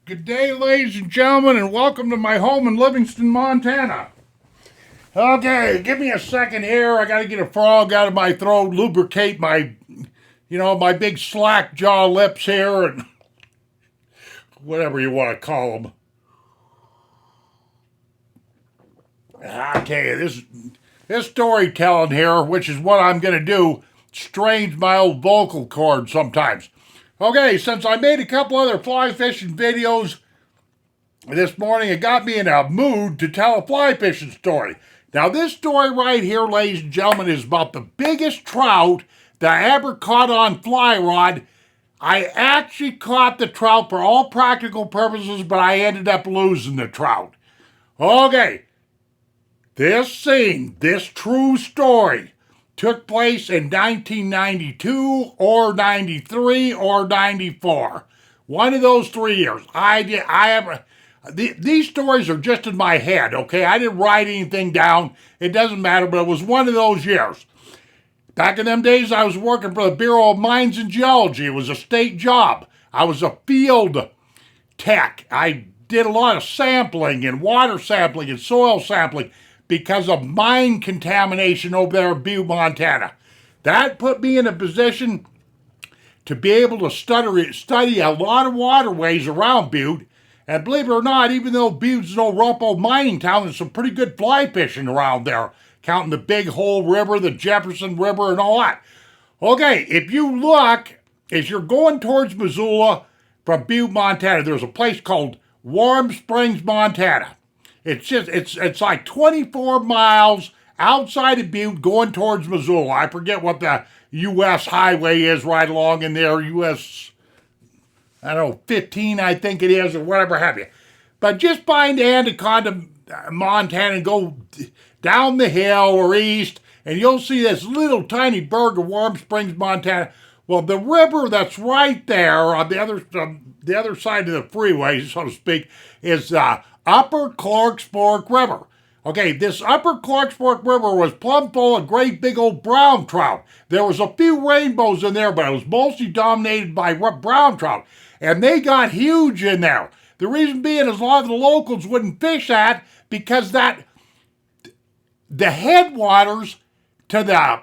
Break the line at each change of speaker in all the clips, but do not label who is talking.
Good day, ladies and gentlemen, and welcome to my home in Livingston, Montana. Okay, give me a second here. I gotta get a frog out of my throat, lubricate my big slack jaw lips here, and whatever you want to call them. Okay, this storytelling here, which is what I'm gonna do, strains my old vocal cords sometimes. Okay, since I made a couple other fly fishing videos this morning, it got me in a mood to tell a fly fishing story. Now, this story right here, ladies and gentlemen, is about the biggest trout that I ever caught on fly rod. I actually caught the trout for all practical purposes, but I ended up losing the trout. Okay, this true story, took place in 1992 or 93 or 94. One of those 3 years. These stories are just in my head, okay? I didn't write anything down. It doesn't matter, but it was one of those years. Back in them days, I was working for the Bureau of Mines and Geology. It was a state job. I was a field tech. I did a lot of sampling and water sampling and soil sampling because of mine contamination over there in Butte, Montana. That put me in a position to be able to study a lot of waterways around Butte. And believe it or not, even though Butte's no rough old mining town, there's some pretty good fly fishing around there, counting the Big Hole River, the Jefferson River, and all that. Okay, if you look, as you're going towards Missoula from Butte, Montana, there's a place called Warm Springs, Montana. It's like 24 miles outside of Butte going towards Missoula. I forget what the U.S. highway is right along in there, U.S., 15, I think it is, or whatever have you. But just find Anaconda, Montana, and go down the hill or east, and you'll see this little tiny burg of Warm Springs, Montana. Well, the river that's right there on the other side of the freeway, so to speak, is Upper Clarks Fork River. Okay, this Upper Clarks Fork River was plumb full of great big old brown trout. There was a few rainbows in there, but it was mostly dominated by brown trout. And they got huge in there. The reason being is a lot of the locals wouldn't fish that because the headwaters to the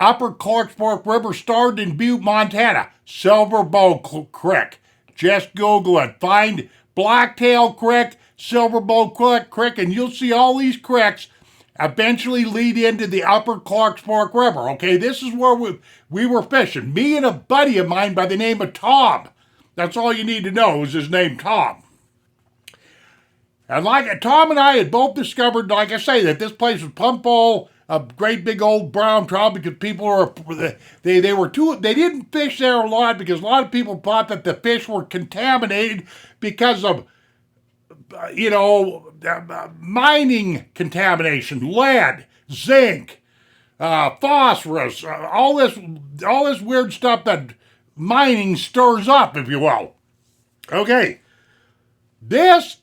Upper Clarks Fork River started in Butte, Montana. Silver Bow Creek. Just Google it. Find Blacktail Creek, Silver Bow Creek, and you'll see all these creeks eventually lead into the Upper Clarks Fork River. Okay, this is where we were fishing. Me and a buddy of mine by the name of Tom. That's all you need to know is his name, Tom. And Tom and I had both discovered, like I say, that this place was plumb full of great big old brown trout because people they didn't fish there a lot because a lot of people thought that the fish were contaminated because of mining contamination, lead, zinc, phosphorus, all this weird stuff that mining stirs up, if you will. Okay, this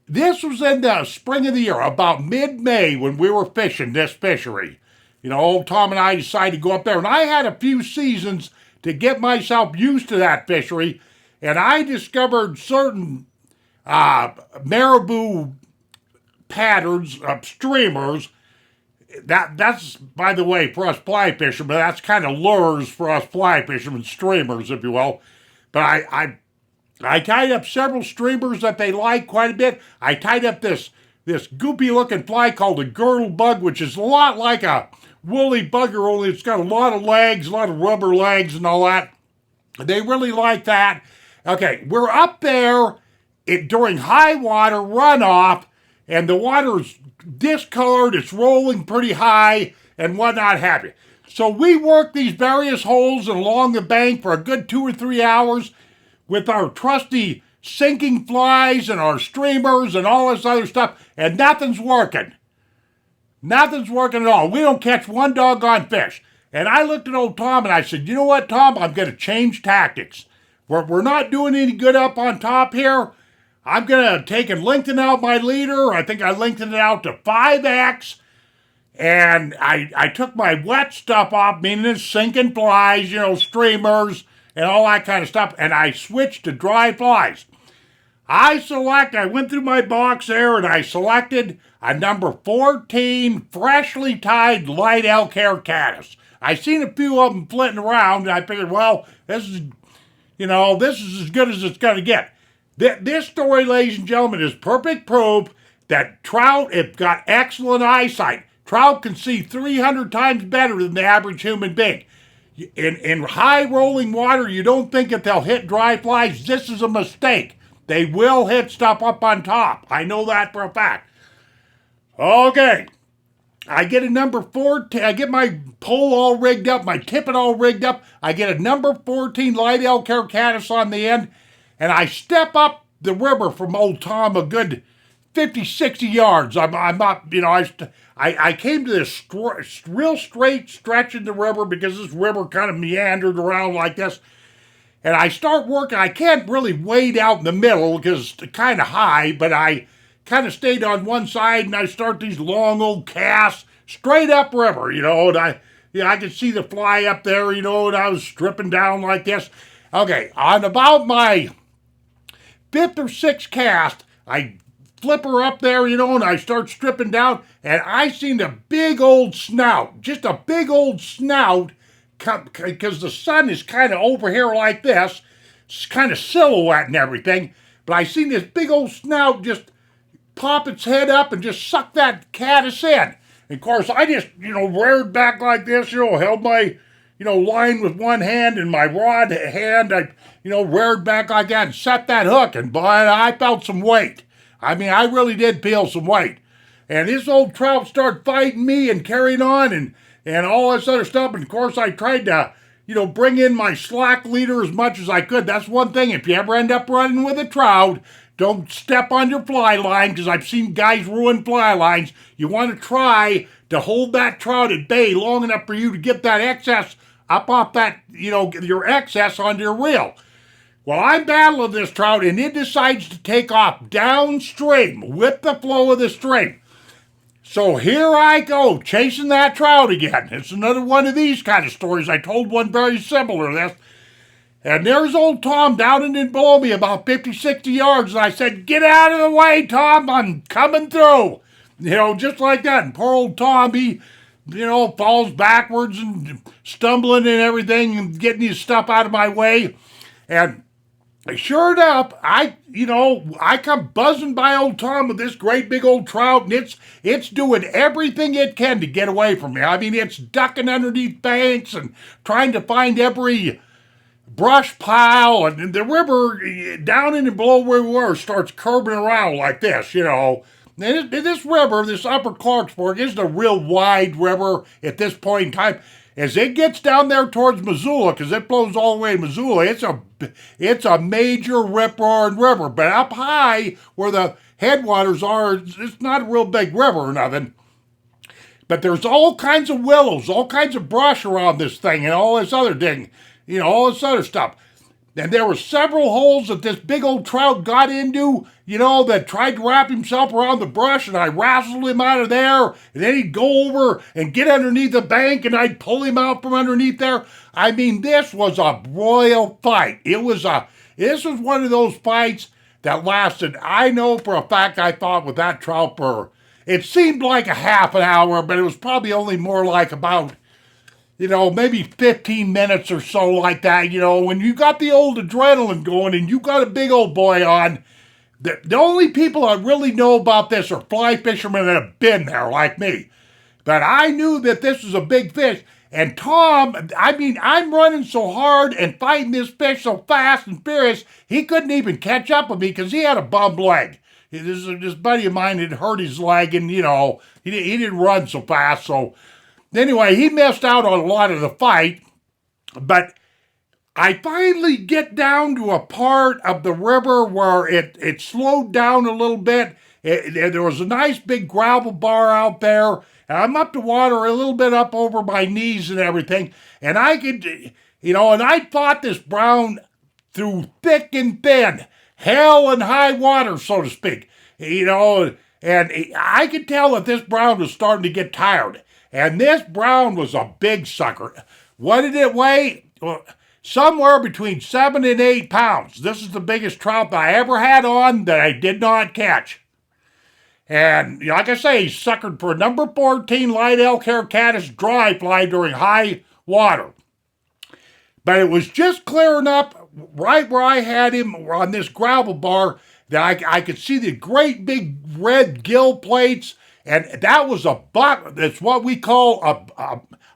was in the spring of the year, about mid-May, when we were fishing this fishery. Old Tom and I decided to go up there, and I had a few seasons to get myself used to that fishery, and I discovered certain marabou patterns of streamers. That's, by the way, for us fly fishermen, that's kind of lures for us fly fishermen, streamers, if you will. But I tied up several streamers that they like quite a bit. I tied up this goopy-looking fly called a girdle bug, which is a lot like a woolly bugger, only it's got a lot of legs, a lot of rubber legs and all that. They really like that. Okay, we're up there during high water runoff, and the water's discolored, it's rolling pretty high, and whatnot have you. So we work these various holes along the bank for a good 2 or 3 hours with our trusty sinking flies and our streamers and all this other stuff, and nothing's working. Nothing's working at all. We don't catch one doggone fish. And I looked at old Tom and I said, you know what, Tom, I'm going to change tactics. We're not doing any good up on top here. I'm going to take and lengthen out my leader. I think I lengthened it out to 5X. And I took my wet stuff off, meaning the sinking flies, streamers, and all that kind of stuff. And I switched to dry flies. I went through my box there and I selected a number 14 freshly tied light elk hair caddis. I seen a few of them flitting around and I figured, well, this is as good as it's going to get. This story, ladies and gentlemen, is perfect proof that trout have got excellent eyesight. Trout can see 300 times better than the average human being. In high rolling water, you don't think that they'll hit dry flies. This is a mistake. They will hit stuff up on top. I know that for a fact. Okay. I get a number 14. I get my pole all rigged up, my tippet all rigged up. I get a number 14 light elk hair caddis on the end, and I step up the river from Old Tom a good 50, 60 yards. I'm up, I came to this real straight stretch in the river because this river kind of meandered around like this. And I start working. I can't really wade out in the middle because it's kind of high, but I kind of stayed on one side and I start these long old casts straight up river, and I could see the fly up there, and I was stripping down like this. Okay, on about my fifth or sixth cast, I flip her up there, and I start stripping down, and I seen a big old snout, just a big old snout, because the sun is kind of over here like this, it's kind of silhouette and everything, but I seen this big old snout just pop its head up and just suck that caddis in. And of course, I just, reared back like this, held my, line with one hand and my rod hand, I, reared back like that and set that hook, and boy, I felt some weight. I mean, I really did feel some weight. And this old trout started fighting me and carrying on and all this other stuff. And of course, I tried to, bring in my slack leader as much as I could. That's one thing. If you ever end up running with a trout, don't step on your fly line, because I've seen guys ruin fly lines. You want to try to hold that trout at bay long enough for you to get that excess up off that, your excess onto your reel. Well, I'm battling this trout, and it decides to take off downstream with the flow of the stream. So here I go, chasing that trout again. It's another one of these kind of stories. I told one very similar to this. And there's old Tom down and below me about 50, 60 yards. And I said, "Get out of the way, Tom. I'm coming through." Just like that. And poor old Tom, he, falls backwards and stumbling and everything and getting his stuff out of my way. And sure enough, I come buzzing by old Tom with this great big old trout, and it's doing everything it can to get away from me. I mean, it's ducking underneath banks and trying to find every brush pile, and the river down in and below where we were starts curving around like this, And this river, this Upper Clarksburg, isn't a real wide river at this point in time. As it gets down there towards Missoula, because it flows all the way to Missoula, it's a major rip-roaring river. But up high where the headwaters are, it's not a real big river or nothing. But there's all kinds of willows, all kinds of brush around this thing, and all this other thing, all this other stuff. And there were several holes that this big old trout got into, that tried to wrap himself around the brush, and I wrestled him out of there, and then he'd go over and get underneath the bank, and I'd pull him out from underneath there. I mean, this was a royal fight. This was one of those fights that lasted, I know for a fact, I thought with that trout it seemed like a half an hour, but it was probably only more like about, maybe 15 minutes or so like that. When you got the old adrenaline going and you got a big old boy on, the only people that really know about this are fly fishermen that have been there like me. But I knew that this was a big fish. And Tom, I'm running so hard and fighting this fish so fast and furious, he couldn't even catch up with me because he had a bum leg. This buddy of mine had hurt his leg, and, he didn't run so fast. So anyway, he missed out on a lot of the fight. But I finally get down to a part of the river where it slowed down a little bit. There was a nice big gravel bar out there. And I'm up to water a little bit up over my knees and everything. And I could, and I fought this brown through thick and thin, hell and high water, so to speak. And I could tell that this brown was starting to get tired. And this brown was a big sucker. What did it weigh? Well, somewhere between 7 and 8 pounds. This is the biggest trout that I ever had on that I did not catch. And like I say, he suckered for a number 14 light elk hair caddis dry fly during high water. But it was just clearing up right where I had him on this gravel bar that I could see the great big red gill plates. And that was a buck. That's what we call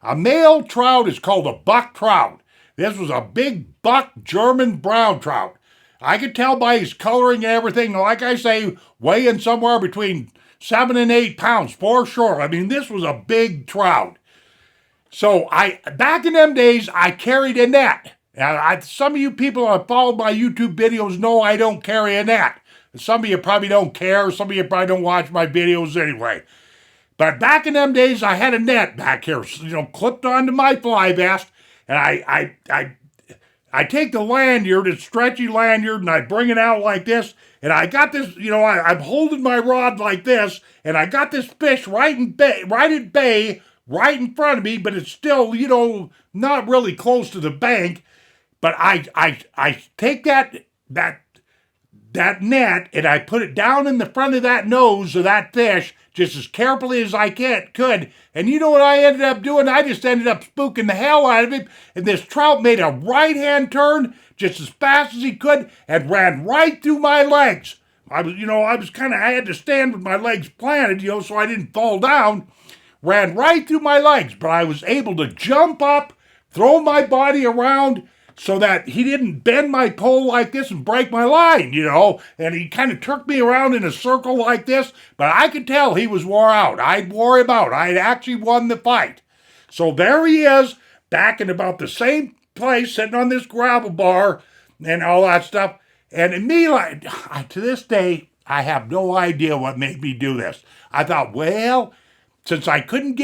a male trout is called a buck trout. This was a big buck German brown trout. I could tell by his coloring and everything, like I say, weighing somewhere between 7 and 8 pounds for sure. I mean, this was a big trout. So back in them days, I carried a net. Now, some of you people that follow my YouTube videos know I don't carry a net. Some of you probably don't care. Some of you probably don't watch my videos anyway. But back in them days, I had a net back here, clipped onto my fly vest, and I take the lanyard, it's stretchy lanyard, and I bring it out like this, and I got this, I'm holding my rod like this, and I got this fish right at bay, right in front of me, but it's still, not really close to the bank. But I take that net and I put it down in the front of that nose of that fish just as carefully as I could. And you know what I ended up doing? I just ended up spooking the hell out of him. And this trout made a right-hand turn just as fast as he could and ran right through my legs. I had to stand with my legs planted, so I didn't fall down. Ran right through my legs, but I was able to jump up, throw my body around, so that he didn't bend my pole like this and break my line, and he kind of took me around in a circle like this, but I could tell he was wore out. I'd wore him out. I'd actually won the fight. So there he is, back in about the same place, sitting on this gravel bar and all that stuff. And to this day, I have no idea what made me do this. I thought, well, since I couldn't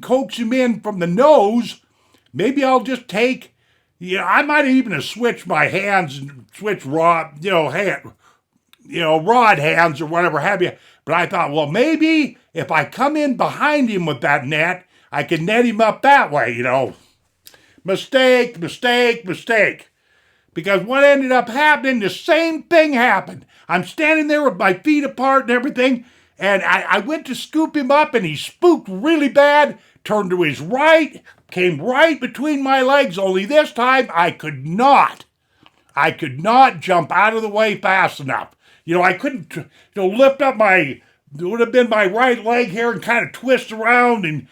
coax him in from the nose, maybe I'll just take, I might even have switched my hands and switched rod hands or whatever have you. But I thought, well, maybe if I come in behind him with that net, I can net him up that way, Mistake. Because what ended up happening, the same thing happened. I'm standing there with my feet apart and everything, and I went to scoop him up, and he spooked really bad, turned to his right, came right between my legs, only this time I could not jump out of the way fast enough. I couldn't lift up it would have been my right leg here and kind of twist around and,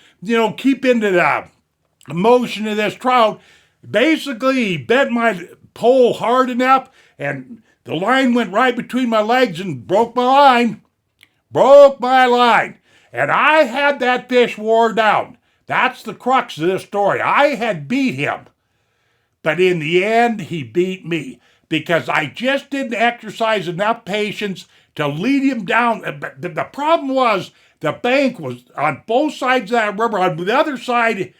keep into the motion of this trout. Basically, he bent my pole hard enough, and the line went right between my legs and broke my line. And I had that fish wore down. That's the crux of this story. I had beat him, but in the end, he beat me because I just didn't exercise enough patience to lead him down. But the problem was the bank was on both sides of that river. On the other side,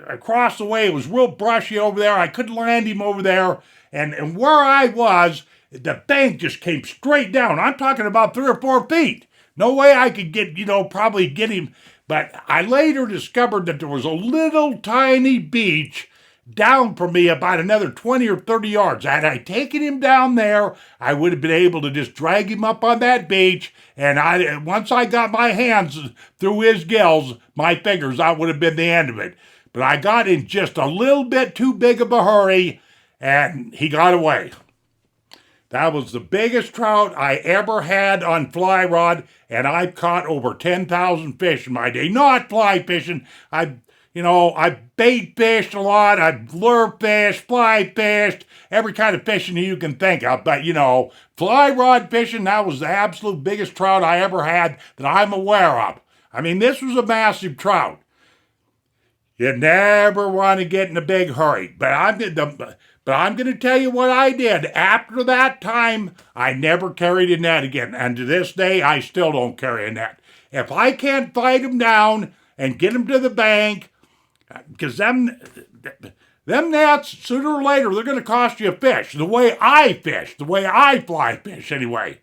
across the way, it was real brushy over there. I couldn't land him over there. And where I was, the bank just came straight down. I'm talking about 3 or 4 feet. No way I could probably get him. But I later discovered that there was a little tiny beach down from me about another 20 or 30 yards. Had I taken him down there, I would have been able to just drag him up on that beach. And once I got my hands through his gills, my fingers, that would have been the end of it. But I got in just a little bit too big of a hurry, and he got away. That was the biggest trout I ever had on fly rod, and I've caught over 10,000 fish in my day. Not fly fishing. I bait fished a lot. I've lure fished, fly fished, every kind of fishing you can think of. But, fly rod fishing, that was the absolute biggest trout I ever had that I'm aware of. I mean, this was a massive trout. You never want to get in a big hurry. But I'm going to tell you what I did. After that time, I never carried a net again. And to this day, I still don't carry a net. If I can't fight him down and get him to the bank, because them nets, sooner or later, they're going to cost you a fish. The way I fish, the way I fly fish anyway.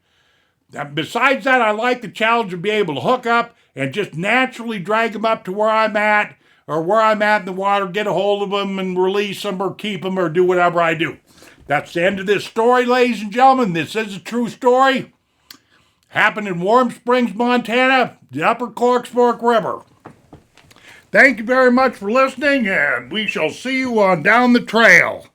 Besides that, I like the challenge of being able to hook up and just naturally drag them up to where I'm at, or where I'm at in the water, get a hold of them and release them or keep them or do whatever I do. That's the end of this story, ladies and gentlemen. This is a true story. Happened in Warm Springs, Montana, the Upper Clarks Fork River. Thank you very much for listening, and we shall see you on down the trail.